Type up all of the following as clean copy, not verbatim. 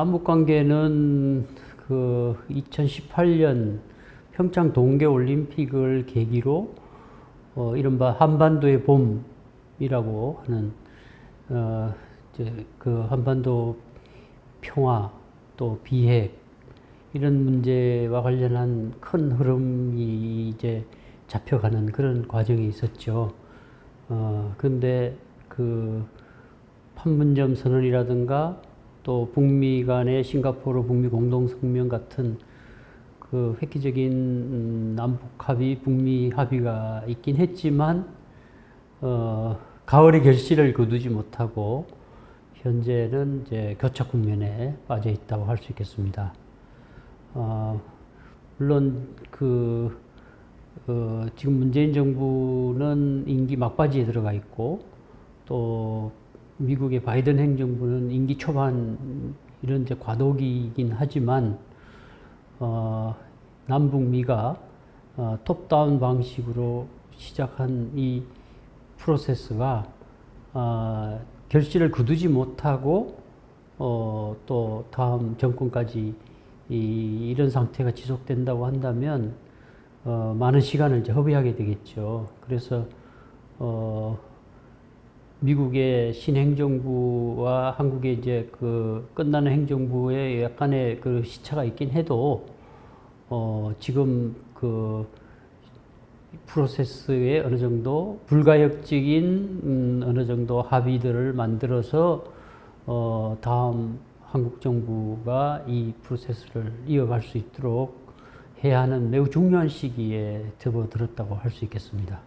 남북 관계는 그 2018년 평창 동계 올림픽을 계기로 이른바 한반도의 봄이라고 하는 이제 그 한반도 평화 또 비핵 이런 문제와 관련한 큰 흐름이 이제 잡혀가는 그런 과정이 있었죠. 근데 그 판문점 선언이라든가 또 북미 간의 싱가포르 북미 공동성명 같은 그 획기적인 남북 합의, 북미 합의가 있긴 했지만 가을의 결실을 거두지 못하고 현재는 이제 교착 국면에 빠져 있다고 할 수 있겠습니다. 물론 지금 문재인 정부는 임기 막바지에 들어가 있고 또 미국의 바이든 행정부는 임기 초반 이런 이제 과도기이긴 하지만 남북미가 톱다운 방식으로 시작한 이 프로세스가 결실을 거두지 못하고 또 다음 정권까지 이런 상태가 지속된다고 한다면 많은 시간을 이제 허비하게 되겠죠. 그래서 미국의 신행정부와 한국의 이제 그 끝나는 행정부의 약간의 그 시차가 있긴 해도 지금 그 프로세스에 어느 정도 불가역적인 어느 정도 합의들을 만들어서 다음 한국 정부가 이 프로세스를 이어갈 수 있도록 해야 하는 매우 중요한 시기에 접어들었다고 할 수 있겠습니다.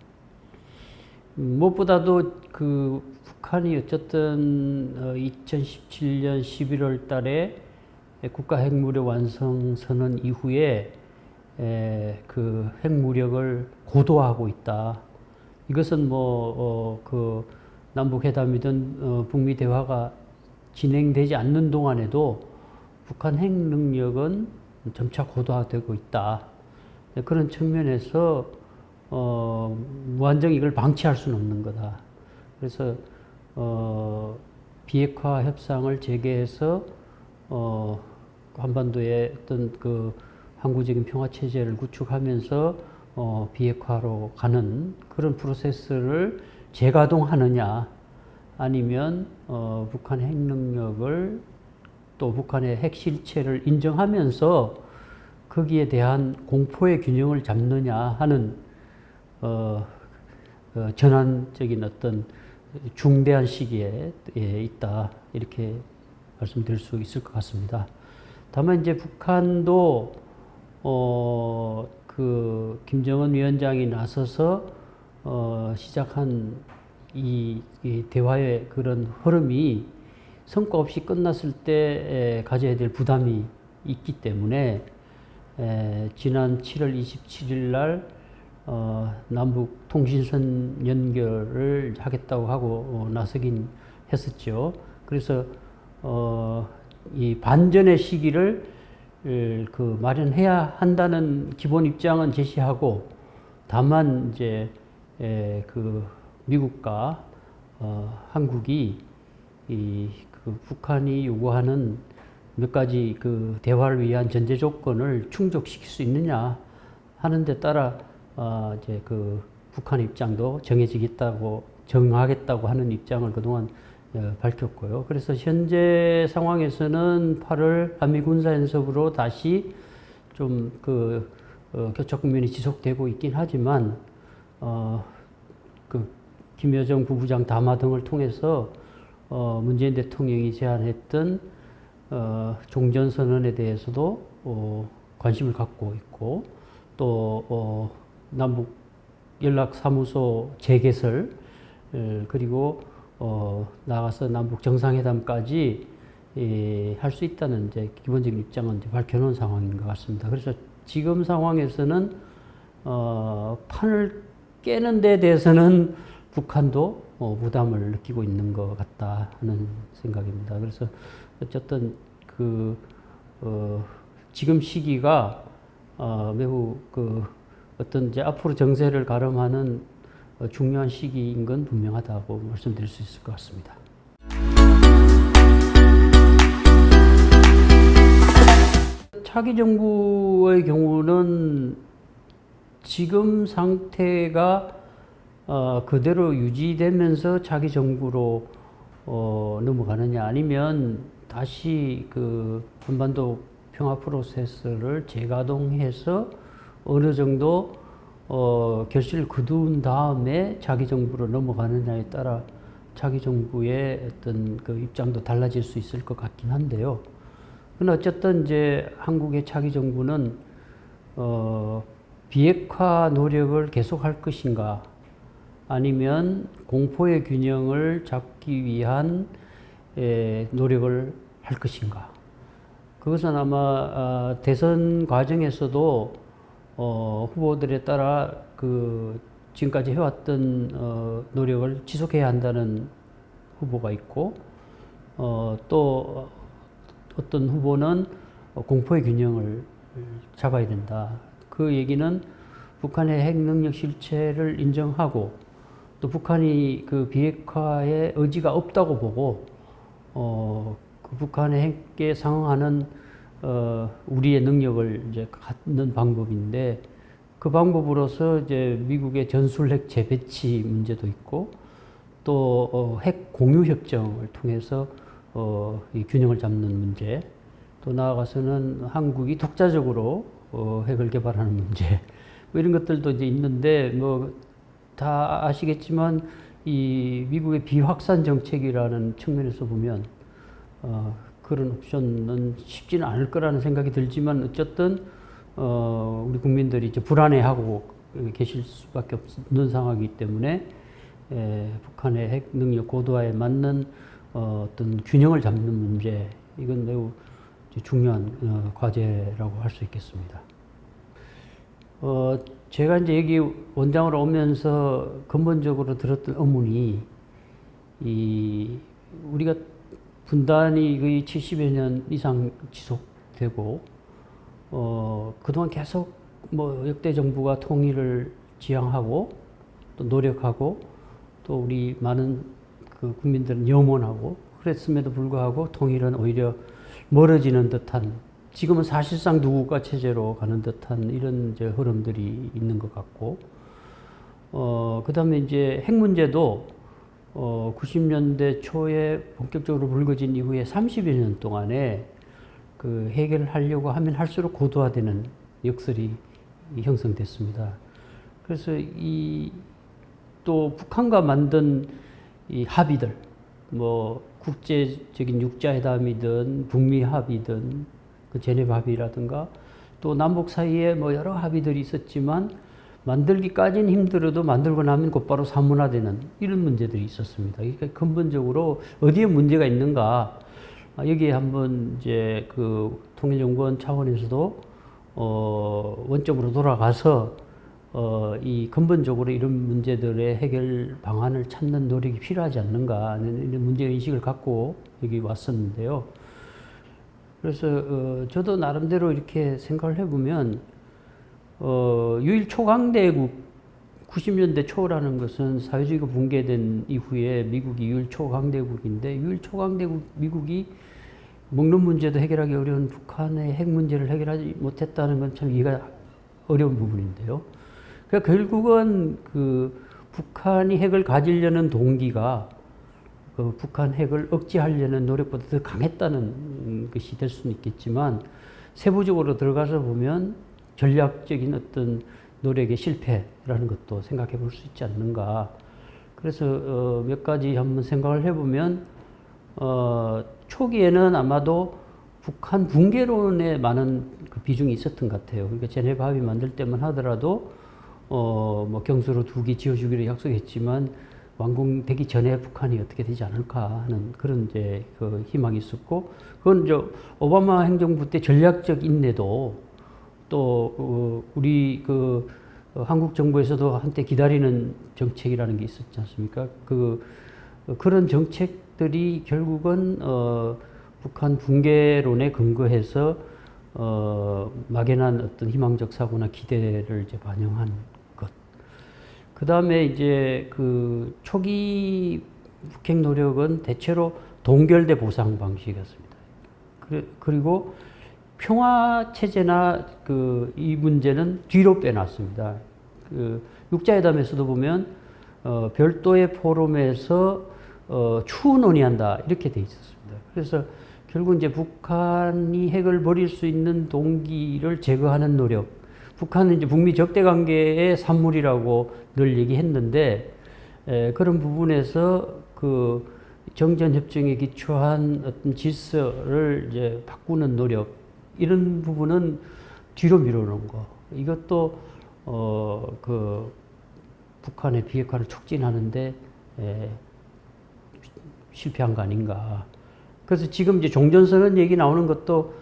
무엇보다도 그 북한이 어쨌든 2017년 11월 달에 국가 핵무력 완성 선언 이후에 그 핵무력을 고도화하고 있다. 이것은 그 남북 회담이든 북미 대화가 진행되지 않는 동안에도 북한 핵 능력은 점차 고도화되고 있다. 그런 측면에서 무한정 이걸 방치할 수는 없는 거다. 그래서 비핵화 협상을 재개해서 한반도의 어떤 그 항구적인 평화 체제를 구축하면서 비핵화로 가는 그런 프로세스를 재가동하느냐, 아니면 북한의 핵 능력을 또 북한의 핵 실체를 인정하면서 거기에 대한 공포의 균형을 잡느냐 하는 전환적인 어떤 중대한 시기에 있다, 이렇게 말씀드릴 수 있을 것 같습니다. 다만 이제 북한도 그 김정은 위원장이 나서서 시작한 이 대화의 그런 흐름이 성과 없이 끝났을 때 가져야 될 부담이 있기 때문에 지난 7월 27일 날 남북 통신선 연결을 하겠다고 하고 나서긴 했었죠. 그래서 이 반전의 시기를 그 마련해야 한다는 기본 입장은 제시하고, 다만 이제 그 미국과 한국이 그 북한이 요구하는 몇 가지 그 대화를 위한 전제 조건을 충족시킬 수 있느냐 하는 데 따라 이제 그 북한 입장도 정하겠다고 하는 입장을 그동안 밝혔고요. 그래서 현재 상황에서는 8월 한미 군사연습으로 다시 좀 그 교착 국면이 지속되고 있긴 하지만 그 김여정 부부장 담화 등을 통해서 문재인 대통령이 제안했던 종전선언에 대해서도 관심을 갖고 있고, 또 남북 연락사무소 재개설, 그리고 나가서 남북 정상회담까지 할 수 있다는 이제 기본적인 입장은 이제 밝혀놓은 상황인 것 같습니다. 그래서 지금 상황에서는 판을 깨는 데 대해서는 북한도 부담을 느끼고 있는 것 같다 하는 생각입니다. 그래서 어쨌든 지금 시기가 매우 어떤 이제 앞으로 정세를 가름하는 중요한 시기인 건 분명하다고 말씀드릴 수 있을 것 같습니다. 차기 정부의 경우는 지금 상태가 그대로 유지되면서 차기 정부로 넘어가느냐, 아니면 다시 그 한반도 평화 프로세스를 재가동해서 어느 정도 결실을 거둔 다음에 차기 정부로 넘어가느냐에 따라 차기 정부의 어떤 그 입장도 달라질 수 있을 것 같긴 한데요. 그러나 어쨌든 이제 한국의 차기 정부는 비핵화 노력을 계속할 것인가, 아니면 공포의 균형을 잡기 위한 노력을 할 것인가. 그것은 아마 대선 과정에서도 후보들에 따라 그 지금까지 해왔던 노력을 지속해야 한다는 후보가 있고, 또 어떤 후보는 공포의 균형을 잡아야 된다. 그 얘기는 북한의 핵 능력 실체를 인정하고, 또 북한이 그 비핵화에 의지가 없다고 보고, 그 북한의 핵에 상응하는 우리의 능력을 이제 갖는 방법인데, 그 방법으로서 이제 미국의 전술핵 재배치 문제도 있고, 또 핵 공유 협정을 통해서 이 균형을 잡는 문제, 또 나아가서는 한국이 독자적으로 핵을 개발하는 문제, 뭐 이런 것들도 이제 있는데, 뭐 다 아시겠지만 이 미국의 비확산 정책이라는 측면에서 보면 그런 옵션은 쉽지는 않을 거라는 생각이 들지만, 어쨌든 우리 국민들이 이제 불안해하고 계실 수밖에 없는 상황이기 때문에 북한의 핵 능력 고도화에 맞는 어떤 균형을 잡는 문제, 이건 매우 중요한 과제라고 할 수 있겠습니다. 제가 이제 여기 원장으로 오면서 근본적으로 들었던 의문이, 우리가 분단이 거의 70여 년 이상 지속되고, 그동안 계속 뭐 역대 정부가 통일을 지향하고 또 노력하고, 또 우리 많은 그 국민들은 염원하고 그랬음에도 불구하고 통일은 오히려 멀어지는 듯한, 지금은 사실상 누국가 체제로 가는 듯한 이런 이제 흐름들이 있는 것 같고, 그 다음에 이제 핵 문제도 90년대 초에 본격적으로 불거진 이후에 30여 년 동안에 그 해결을 하려고 하면 할수록 고도화되는 역설이 형성됐습니다. 그래서 또 북한과 만든 이 합의들, 뭐 국제적인 육자회담이든 북미 합의든 그 제네바 합의라든가, 또 남북 사이에 뭐 여러 합의들이 있었지만 만들기까지는 힘들어도 만들고 나면 곧바로 사문화되는 이런 문제들이 있었습니다. 그러니까 근본적으로 어디에 문제가 있는가, 여기에 한번 이제 그 통일정부원 차원에서도 원점으로 돌아가서 이 근본적으로 이런 문제들의 해결 방안을 찾는 노력이 필요하지 않는가 하는 이런 문제의식을 갖고 여기 왔었는데요. 그래서 저도 나름대로 이렇게 생각을 해보면 유일 초강대국, 90년대 초라는 것은 사회주의가 붕괴된 이후에 미국이 유일 초강대국인데, 유일 초강대국 미국이 먹는 문제도 해결하기 어려운 북한의 핵 문제를 해결하지 못했다는 건 참 이해가 어려운 부분인데요. 그러니까 결국은 그 북한이 핵을 가지려는 동기가 그 북한 핵을 억제하려는 노력보다 더 강했다는 것이 될 수는 있겠지만, 세부적으로 들어가서 보면 전략적인 어떤 노력의 실패라는 것도 생각해 볼 수 있지 않는가. 그래서 몇 가지 한번 생각을 해보면, 초기에는 아마도 북한 붕괴론에 많은 그 비중이 있었던 것 같아요. 그러니까 제네바 합의 만들 때만 하더라도 뭐 경수로 2기 지어주기로 약속했지만 완공되기 전에 북한이 어떻게 되지 않을까 하는 그런 이제 그 희망이 있었고, 그건 이제 오바마 행정부 때 전략적 인내도, 또 우리 그 한국 정부에서도 한때 기다리는 정책이라는 게 있었지 않습니까? 그런 정책들이 결국은 북한 붕괴론에 근거해서 막연한 어떤 희망적 사고나 기대를 이제 반영한 것. 그 다음에 이제 그 초기 북핵 노력은 대체로 동결대 보상 방식이었습니다. 그리고 평화 체제나 이 문제는 뒤로 빼놨습니다. 육자회담에서도 보면 별도의 포럼에서 추후 논의한다 이렇게 돼 있었습니다. 그래서 결국 이제 북한이 핵을 버릴 수 있는 동기를 제거하는 노력. 북한은 이제 북미 적대 관계의 산물이라고 늘 얘기했는데 그런 부분에서 정전 협정에 기초한 어떤 질서를 이제 바꾸는 노력 이런 부분은 뒤로 밀어놓은 거. 이것도 북한의 비핵화를 촉진하는데 실패한 거 아닌가. 그래서 지금 이제 종전선언 얘기 나오는 것도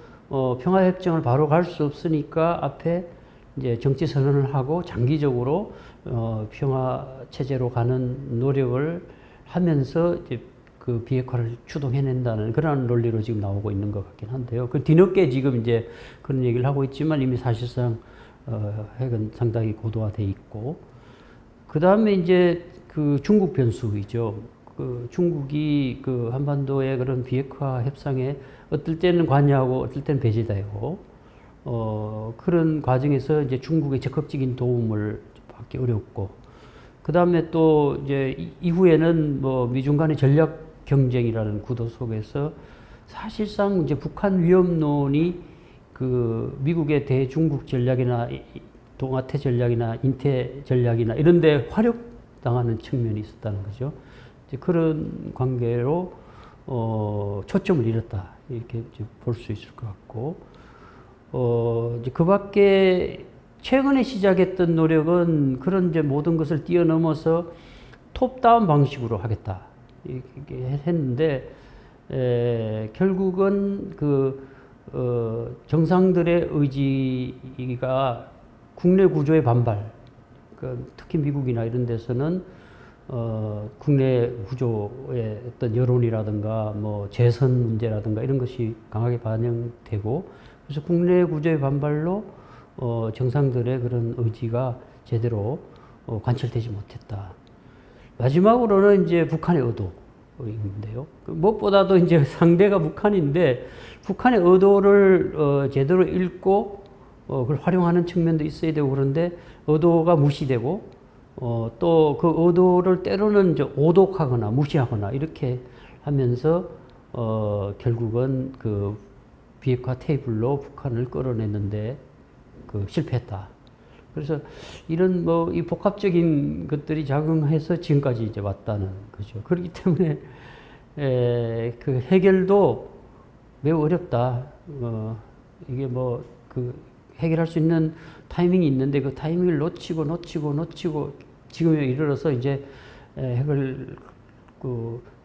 평화협정을 바로 갈 수 없으니까 앞에 이제 정치선언을 하고 장기적으로 평화 체제로 가는 노력을 하면서 이제 비핵화를 추동해낸다는 그런 논리로 지금 나오고 있는 것 같긴 한데요. 뒤늦게 지금 이제 그런 얘기를 하고 있지만 이미 사실상 핵은 상당히 고도화돼 있고, 그 다음에 이제 중국 변수이죠. 중국이 한반도의 그런 비핵화 협상에 어떨 때는 관여하고 어떨 때는 배제되고, 그런 과정에서 이제 중국의 적극적인 도움을 받기 어렵고, 그 다음에 또 이제 이후에는 뭐 미중 간의 전략 경쟁이라는 구도 속에서 사실상 이제 북한 위협론이 미국의 대중국 전략이나 동아태 전략이나 인태 전략이나 이런 데 활용당하는 측면이 있었다는 거죠. 이제 그런 관계로 초점을 잃었다 이렇게 볼 수 있을 것 같고, 이제 그 밖에 최근에 시작했던 노력은 그런 이제 모든 것을 뛰어넘어서 톱다운 방식으로 하겠다 이렇게 했는데, 결국은 정상들의 의지가 국내 구조의 반발, 특히 미국이나 이런 데서는 국내 구조의 어떤 여론이라든가 뭐 재선 문제라든가 이런 것이 강하게 반영되고, 그래서 국내 구조의 반발로 정상들의 그런 의지가 제대로 관철되지 못했다. 마지막으로는 이제 북한의 의도인데요. 무엇보다도 이제 상대가 북한인데 북한의 의도를 제대로 읽고 그걸 활용하는 측면도 있어야 되고, 그런데 의도가 무시되고 또 그 의도를 때로는 이제 오독하거나 무시하거나 이렇게 하면서 결국은 비핵화 테이블로 북한을 끌어냈는데 실패했다. 그래서 이런 이 복합적인 것들이 작용해서 지금까지 이제 왔다는 거죠. 그렇기 때문에 해결도 매우 어렵다. 이게 해결할 수 있는 타이밍이 있는데 그 타이밍을 놓치고 지금에 이르러서 이제 핵을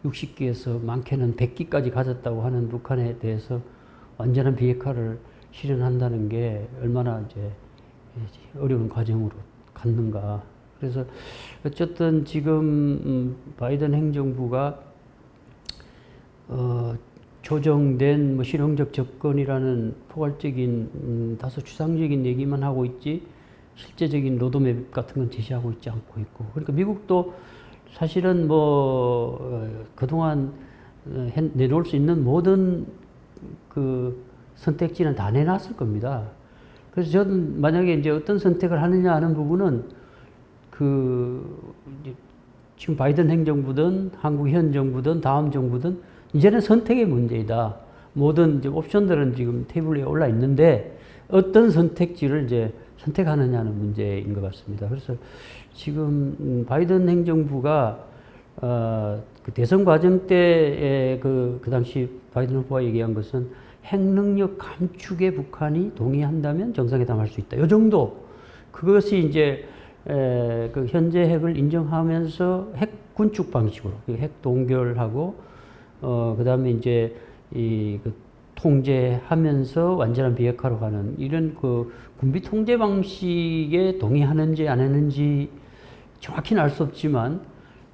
60기에서 많게는 100기까지 가졌다고 하는 북한에 대해서 완전한 비핵화를 실현한다는 게 얼마나 이제 어려운 과정으로 갔는가. 그래서 어쨌든 지금 바이든 행정부가 조정된 실용적 접근이라는 포괄적인 다소 추상적인 얘기만 하고 있지 실제적인 로드맵 같은 건 제시하고 있지 않고 있고, 그러니까 미국도 사실은 그동안 내놓을 수 있는 모든 선택지는 다 내놨을 겁니다. 그래서 저는 만약에 이제 어떤 선택을 하느냐 하는 부분은 지금 바이든 행정부든 한국 현 정부든 다음 정부든 이제는 선택의 문제이다. 모든 이제 옵션들은 지금 테이블 위에 올라 있는데 어떤 선택지를 이제 선택하느냐는 문제인 것 같습니다. 그래서 지금 바이든 행정부가 대선 과정 때 그 당시 바이든 후보가 얘기한 것은 핵능력 감축에 북한이 동의한다면 정상회담할 수 있다. 이 정도. 그것이 이제 현재 핵을 인정하면서 핵 군축 방식으로 핵 동결하고 그 다음에 이제 통제하면서 완전한 비핵화로 가는 이런 군비 통제 방식에 동의하는지 안 하는지 정확히는 알 수 없지만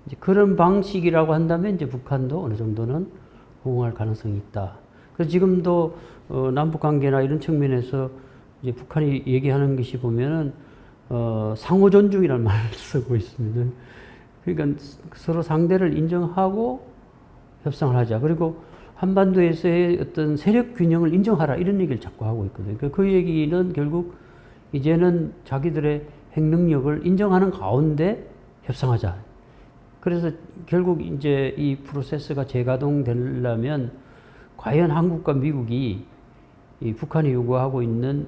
이제 그런 방식이라고 한다면 이제 북한도 어느 정도는 호응할 가능성이 있다. 그래서 지금도 남북 관계나 이런 측면에서 이제 북한이 얘기하는 것이 보면은 상호 존중이라는 말을 쓰고 있습니다. 그러니까 서로 상대를 인정하고 협상을 하자. 그리고 한반도에서의 어떤 세력 균형을 인정하라 이런 얘기를 자꾸 하고 있거든요. 그 얘기는 결국 이제는 자기들의 핵 능력을 인정하는 가운데 협상하자. 그래서 결국 이제 이 프로세스가 재가동되려면 과연 한국과 미국이 이 북한이 요구하고 있는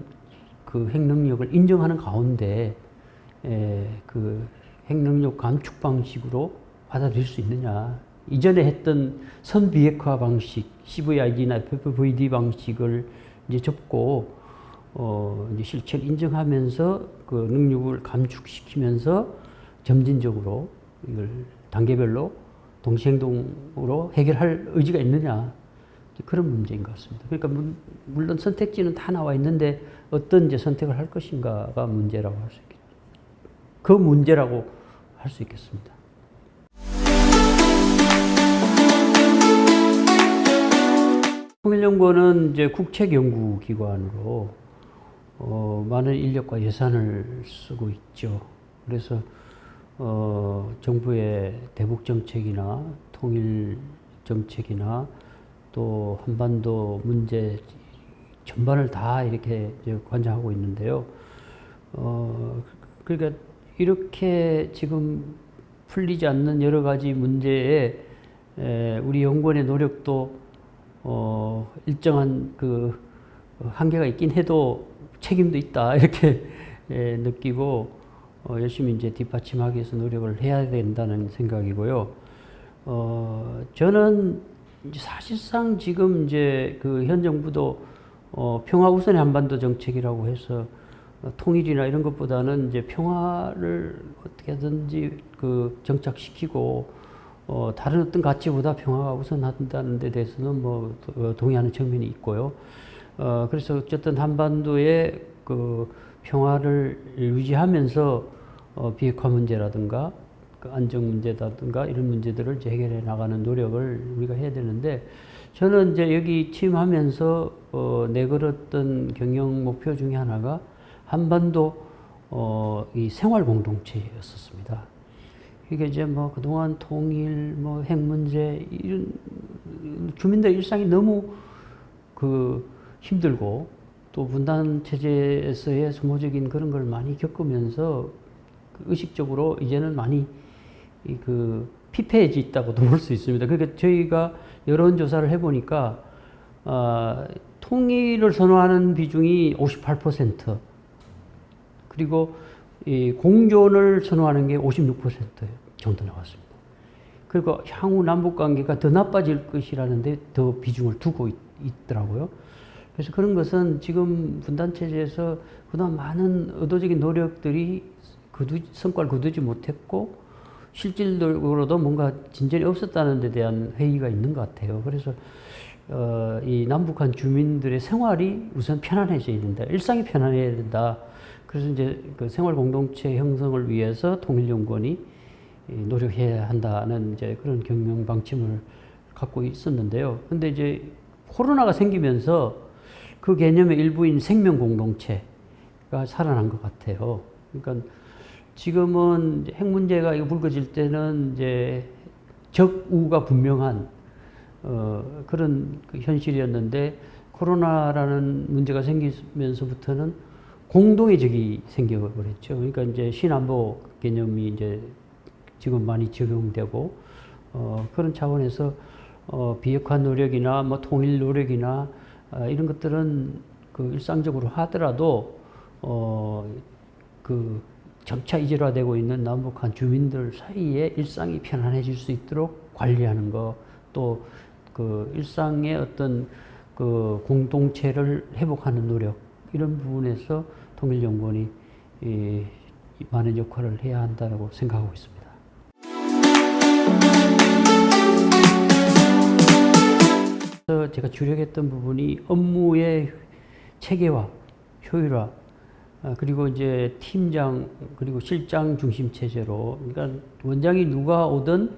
그 핵 능력을 인정하는 가운데 그 핵 능력 감축 방식으로 받아들일 수 있느냐. 이전에 했던 선비핵화 방식, CVID나 FVD 방식을 이제 접고 이제 실체를 인정하면서 그 능력을 감축시키면서 점진적으로 이걸 단계별로 동시행동으로 해결할 의지가 있느냐. 그런 문제인 것 같습니다. 그러니까 물론 선택지는 다 나와 있는데 어떤 이제 선택을 할 것인가가 문제라고 할 수 있겠죠. 그 문제라고 할 수 있겠습니다. 통일연구원은 이제 국책연구기관으로 많은 인력과 예산을 쓰고 있죠. 그래서 정부의 대북 정책이나 통일 정책이나 또 한반도 문제 전반을 다 이렇게 이제 관장하고 있는데요. 그러니까 이렇게 지금 풀리지 않는 여러 가지 문제에 우리 연구원의 노력도 일정한 그 한계가 있긴 해도 책임도 있다 이렇게 느끼고 열심히 이제 뒷받침하기 위해서 노력을 해야 된다는 생각이고요. 저는 이제 사실상 지금 이제 그 현 정부도 평화 우선의 한반도 정책이라고 해서 통일이나 이런 것보다는 이제 평화를 어떻게든지 그 정착시키고 다른 어떤 가치보다 평화가 우선한다는 데 대해서는 뭐 동의하는 측면이 있고요. 그래서 어쨌든 한반도의 그 평화를 유지하면서 비핵화 문제라든가 그 안정 문제라든가 이런 문제들을 이제 해결해 나가는 노력을 우리가 해야 되는데 저는 이제 여기 취임하면서 내걸었던 경영 목표 중에 하나가 한반도 이 생활 공동체였었습니다. 이게 이제 뭐 그동안 통일, 뭐 핵 문제 이런 주민들 일상이 너무 그 힘들고 또 분단 체제에서의 소모적인 그런 걸 많이 겪으면서 의식적으로 이제는 많이 그 피폐해져 있다고도 볼 수 있습니다. 그러니까 저희가 여론조사를 해보니까 통일을 선호하는 비중이 58%, 그리고 이 공존을 선호하는 게 56% 정도 나왔습니다. 그리고 향후 남북 관계가 더 나빠질 것이라는데 더 비중을 두고 있더라고요. 그래서 그런 것은 지금 분단 체제에서 그동안 많은 의도적인 노력들이 성과를 거두지 못했고 실질적으로도 뭔가 진전이 없었다는 데 대한 회의가 있는 것 같아요. 그래서 이 남북한 주민들의 생활이 우선 편안해져야 된다. 일상이 편안해야 된다. 그래서 이제 그 생활 공동체 형성을 위해서 통일연구원이 노력해야 한다는 이제 그런 경영 방침을 갖고 있었는데요. 근데 이제 코로나가 생기면서 그 개념의 일부인 생명 공동체가 살아난 것 같아요. 그러니까 지금은 핵 문제가 이거 불거질 때는 이제 적우가 분명한 그런 그 현실이었는데 코로나라는 문제가 생기면서부터는 공동의 적이 생겨버렸죠. 그러니까 이제 신안보 개념이 이제 지금 많이 적용되고 그런 차원에서 비핵화 노력이나 뭐 통일 노력이나 이런 것들은 그 일상적으로 하더라도 그 점차 이질화되고 있는 남북한 주민들 사이에 일상이 편안해질 수 있도록 관리하는 것, 또 그 일상의 어떤 그 공동체를 회복하는 노력, 이런 부분에서 통일연구원이 많은 역할을 해야 한다고 생각하고 있습니다. 제가 주력했던 부분이 업무의 체계화, 효율화, 그리고 이제 팀장 그리고 실장 중심 체제로, 그러니까 원장이 누가 오든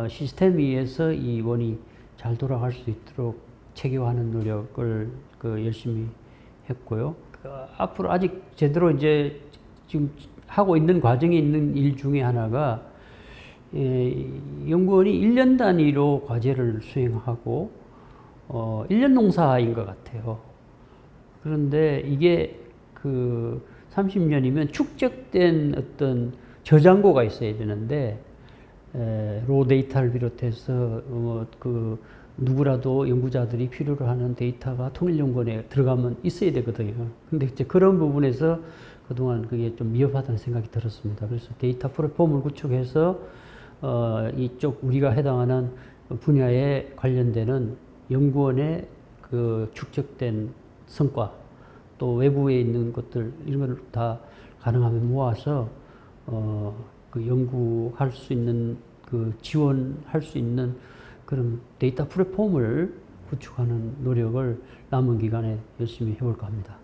시스템 위에서 이 원이 잘 돌아갈 수 있도록 체계화하는 노력을 열심히 했고요. 앞으로 아직 제대로 이제 지금 하고 있는 과정에 있는 일 중에 하나가 연구원이 1년 단위로 과제를 수행하고 1년 농사인 것 같아요. 그런데 이게 그 30년이면 축적된 어떤 저장고가 있어야 되는데, 로 데이터를 비롯해서 그 누구라도 연구자들이 필요로 하는 데이터가 통일연구원에 들어가면 있어야 되거든요. 근데 이제 그런 부분에서 그동안 그게 좀 미흡하다는 생각이 들었습니다. 그래서 데이터 플랫폼을 구축해서 이쪽 우리가 해당하는 분야에 관련되는 연구원의 그 축적된 성과, 또 외부에 있는 것들 이런 걸 다 가능하면 모아서 그 연구할 수 있는 그 지원할 수 있는 그런 데이터 플랫폼을 구축하는 노력을 남은 기간에 열심히 해볼까 합니다.